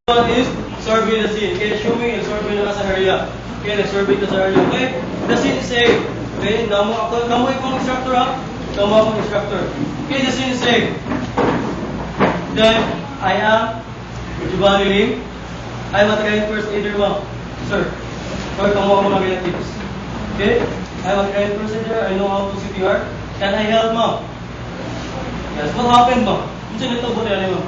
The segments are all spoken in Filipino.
One is survey the scene. Okay, assuming survey na ka sa area. Okay, nag-survey ka sa area. Okay, the scene is safe. Okay, namo ikong instructor ha. Namo akong instructor. Okay, the scene is safe. Then, I am Giovanni Lim. I am a trained first aider, ma'am. Sir, or kamo ako mga tips. Okay, I am a trained first aider. I know how to CPR. Can I help, ma'am? Yes, what happened, ma'am? Unsa nito po niya, ma'am?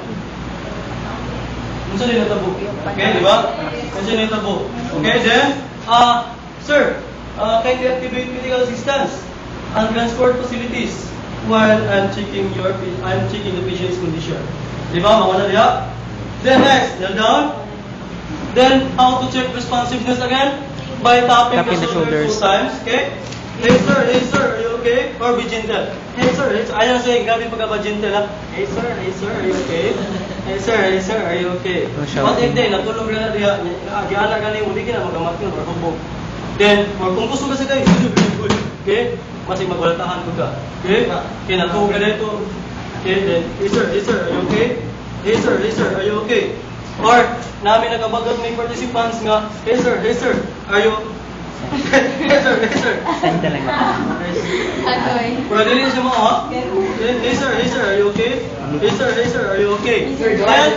Unsa nito po? Okay, di ba? Unsa nito po? Okay, then, sir, kindly activate medical assistance and transport facilities while I'm checking the patient's condition. Di ba? Mawala diya. Then next, kneel down. Then, how to check responsiveness again? By tapping the shoulders 2 times. Okay? Hey sir, are you okay? Or be gentle. Hey sir, ayaw na sa'yo, grabe pagka gentle ha. Hey sir, are you okay? Hey sir, are you okay? What if then, natulog na diya, giala ka na yung hindi ka na magamat yun, or hubog. Then, kung gusto ka sa kayo, good. Okay? Masig magwalatahan ko ka. Okay? Okay, natulog ka na ito. Okay, then, hey sir, are you okay? Hey sir, are you okay? Or, namin nakabagot may participants nga, hey sir, are you hey sir. Saan talaga? Pwede rin siya mo, ha? Hey sir, are you okay? Hey sir, are you okay? And,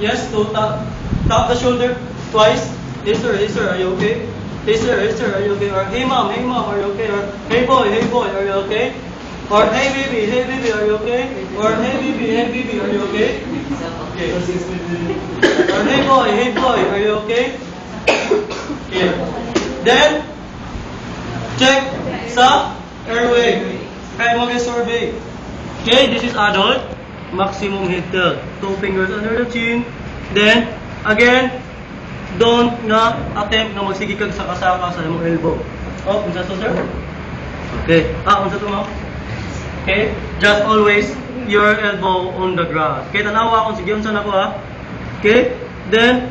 yes, to tap the shoulder twice. Hey sir, are you okay? Hey sir, are you okay? Or hey mom, are you okay? Or hey boy, are you okay? Or hey baby, are you okay? Or hey baby, are you okay? Okay. Or hey boy, are you okay? Okay. Then, check sa airway. Kaya mo survey. Okay, this is adult. Maximum head tilt. 2 fingers under the chin. Then, again, don't nga attempt na magsigikag sa kasaka sa imong elbow. Oh, unsa to, sir? Okay. Unsa to, ma'am? Okay, just always your elbow on the ground. Okay, tanawa akong sige unsa nako ha. Okay, then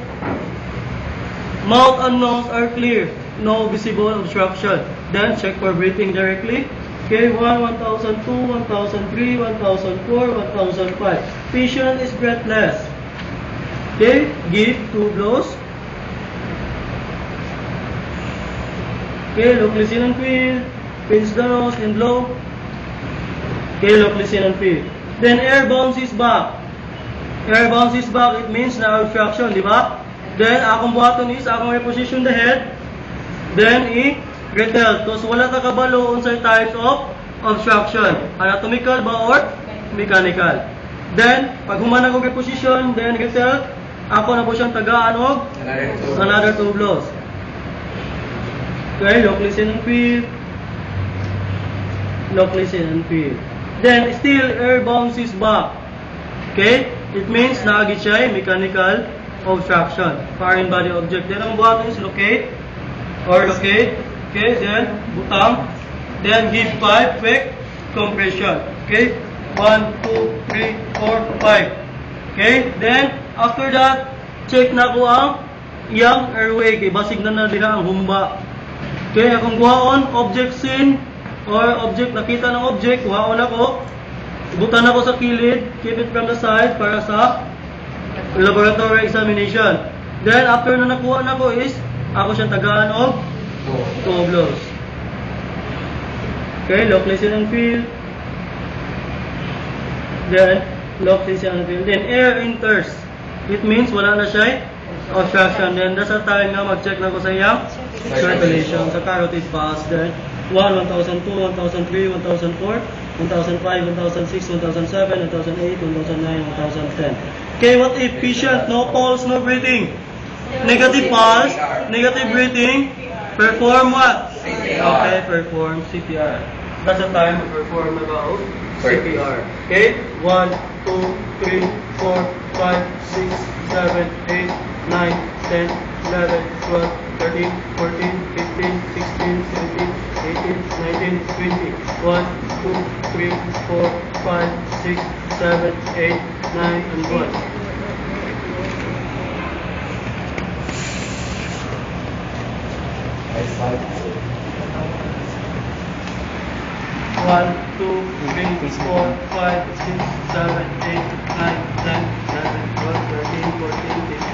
mouth and nose are clear. No visible obstruction. Then check for breathing directly. Okay, 1002, 1003, 1004, 1005. Patient is breathless. Okay, give 2 blows. Okay, look, listen and feel. Pinch the nose and blow. Okay, look, listen and feel. Then air bounces back. Air bounces back, it means na obstruction, di ba? Then, akong buhaton is, akong reposition the head. Then, i-retell. So, wala ka kabalo on sa types of obstruction. Anatomical ba or mechanical. Then, pag humana kong reposition, then retell, ako na po siyang tagaan og another 2 blows. Okay, look, listen and feel. Look, listen and feel. Then, still air bounces back. Okay? It means naagi siya mechanical obstruction. Foreign body object. Then, ang buhaton is locate. Or locate. Okay? Then, butang. Then, give 5 quick compression. Okay? 1, 2, 3, 4, 5. Okay? Then, after that, check na ko ang iyang airway. Kay basig na diha ang humba. Okay? Akong buhaon, object scene, or object, nakita ng object, buhaon ako. Ibutan ako sa kilid, keep it from the side para sa laboratory examination. Then, after na nakuha na ko is, ako siyang tagaan of 2 blows. Okay, look, listen and feel. Then, look, listen and feel. Then, air enters. It means wala na siya obstruction. Then, that's the time na mag-check na ko sa iyang circulation, sa carotid pulse. Then, 1, 1002, 1003, 1004, 1005, 1006, 1007, 2008, 2009, 2010. Okay, what if patient, no pulse, no breathing? Negative pulse, negative breathing, perform what? CPR. Okay, perform CPR. That's the time to perform about CPR. Okay, 1, 2, 3, 4, 5, 6, 7, 8, 9, 10, 11, 12, 13, 14, 15, 16, 17, 18, 19, 20. 1, 2, 3, 4, 5, 6, 7, 8, 9, and 1. One, two, three, 4, 5, 6, 7, 8, 9, 10, 11, 12, 13, 14, 15.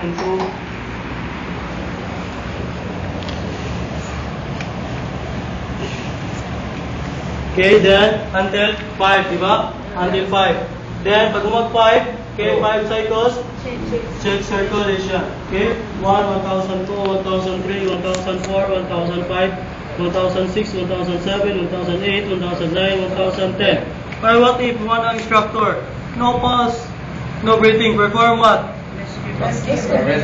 into okay, then until 5, di ba? Until 5. Then pag mag 5, okay, 5 cycles, check circulation. Okay? 1, 1002, 1003, 1004, 1005, 1006, 1007, 1008, 1009, 1010. Or what if one instructor, no pulse, no breathing, perform what?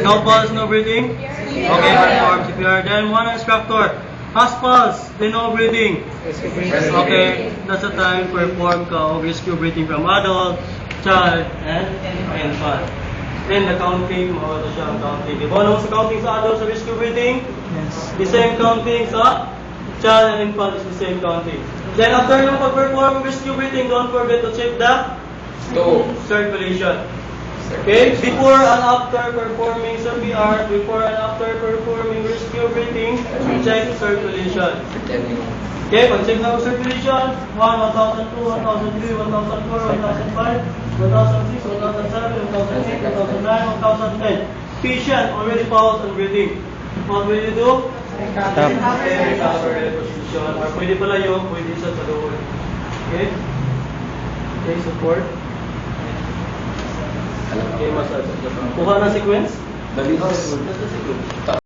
No pulse, no breathing? Okay, perform CPR. Then one instructor, has pulse, then no breathing. Okay, that's the time perform ka of rescue breathing from adult, child, and infant. Then the counting, mga ito siya ang counting. Di ba naman sa counting sa adult sa rescue breathing? The same counting sa child and infant is the same counting. Then after nung pag-perform rescue breathing, don't forget to check the circulation. Okay, before and after performing CPR, before and after performing rescue breathing, check circulation. Okay, pag-check na ang circulation, 1, 1002, 1003, 1004, 1005, 1006, 1007, 1008, 1009, 1010. Patient already paused and breathing. What will you do? Stop. Okay, recover the position. Or pwede pala yun, pwede isa sa doon. Okay? Okay, support. Okay, massage. Kuha na sequence? Dali. That's the sequence.